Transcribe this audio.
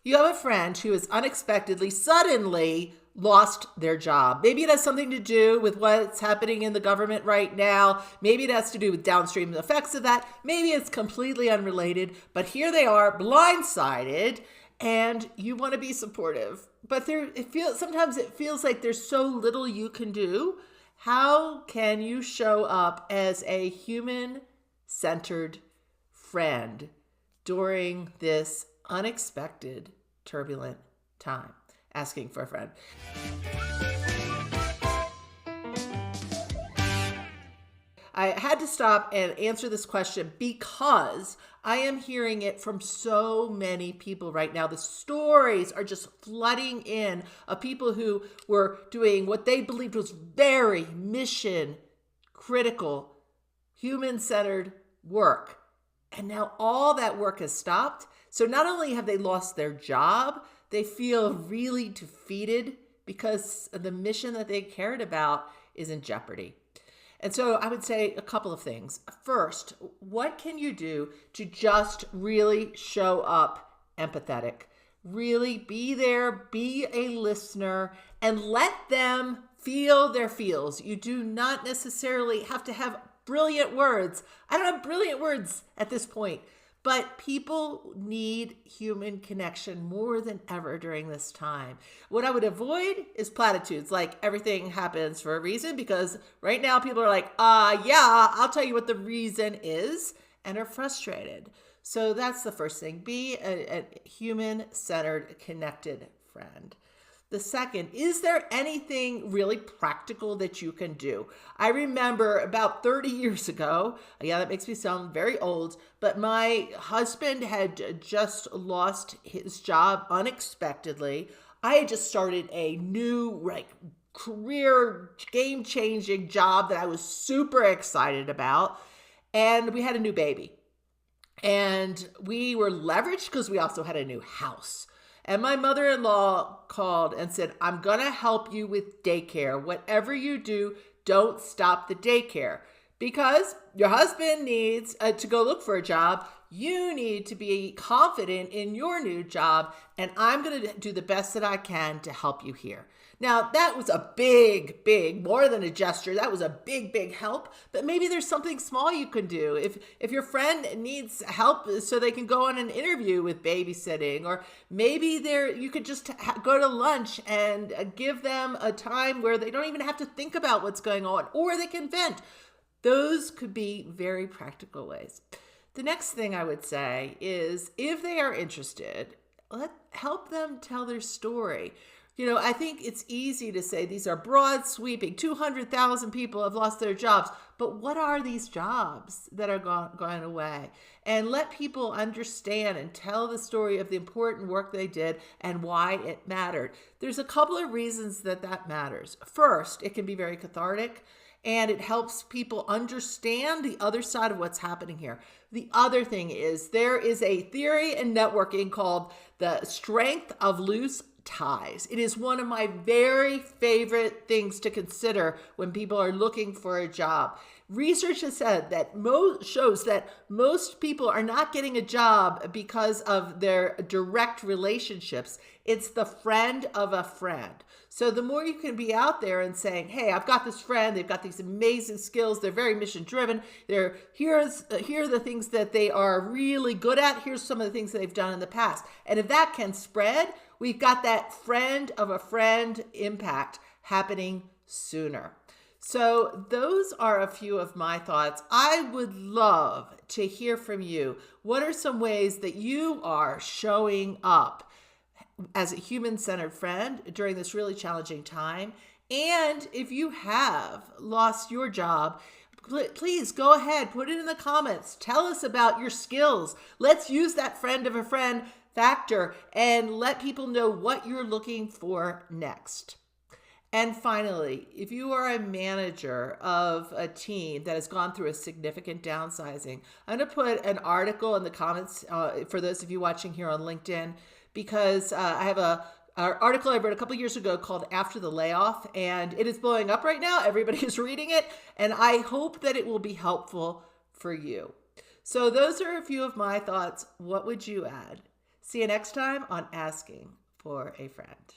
You have a friend who has unexpectedly, suddenly lost their job. Maybe it has something to do with what's happening in the government right now. Maybe it has to do with downstream effects of that. Maybe it's completely unrelated, but here they are blindsided and you want to be supportive. But sometimes it feels like there's so little you can do. How can you show up as a human-centered friend during this unexpected, turbulent time? Asking for a friend. I had to stop and answer this question because I am hearing it from so many people right now. The stories are just flooding in of people who were doing what they believed was very mission critical, human-centered work. And now all that work has stopped. So not only have they lost their job, they feel really defeated because the mission that they cared about is in jeopardy. And so I would say a couple of things. First, what can you do to just really show up empathetic? Really be there, be a listener, and let them feel their feels. You do not necessarily have to have brilliant words. I don't have brilliant words at this point. But people need human connection more than ever during this time. What I would avoid is platitudes, like everything happens for a reason, because right now people are like, yeah, I'll tell you what the reason is, and are frustrated. So that's the first thing. Be a human-centered, connected friend. The second, is there anything really practical that you can do? I remember about 30 years ago, yeah, that makes me sound very old, but my husband had just lost his job unexpectedly. I had just started a new career game-changing job that I was super excited about, and we had a new baby. And we were leveraged because we also had a new house. And my mother-in-law called and said, I'm going to help you with daycare. Whatever you do, don't stop the daycare. Because your husband needs to go look for a job. You need to be confident in your new job. And I'm going to do the best that I can to help you here. Now, that was a big, more than a gesture. That was a big help. But maybe there's something small you can do. If your friend needs help so they can go on an interview with babysitting, or maybe you could just go to lunch and give them a time where they don't even have to think about what's going on, or they can vent. Those could be very practical ways. The next thing I would say is, if they are interested, help them tell their story. I think it's easy to say these are broad sweeping, 200,000 people have lost their jobs, but what are these jobs that are going away? And let people understand and tell the story of the important work they did and why it mattered. There's a couple of reasons that matters. First, it can be very cathartic, and it helps people understand the other side of what's happening here. The other thing is, there is a theory in networking called the strength of loose ties. It is one of my very favorite things to consider when people are looking for a job. Research has said that shows that most people are not getting a job because of their direct relationships. It's the friend of a friend. So the more you can be out there and saying, hey, I've got this friend, they've got these amazing skills, they're very mission driven, here are the things that they are really good at, here's some of the things that they've done in the past. And if that can spread, we've got that friend of a friend impact happening sooner. So those are a few of my thoughts. I would love to hear from you. What are some ways that you are showing up as a human-centered friend during this really challenging time? And if you have lost your job, please go ahead, put it in the comments. Tell us about your skills. Let's use that friend of a friend factor and let people know what you're looking for next. And finally, if you are a manager of a team that has gone through a significant downsizing, I'm going to put an article in the comments for those of you watching here on LinkedIn, because I have an article I wrote a couple years ago called After the Layoff, and it is blowing up right now. Everybody is reading it, and I hope that it will be helpful for you. So those are a few of my thoughts. What would you add? See you next time on Asking for a Friend.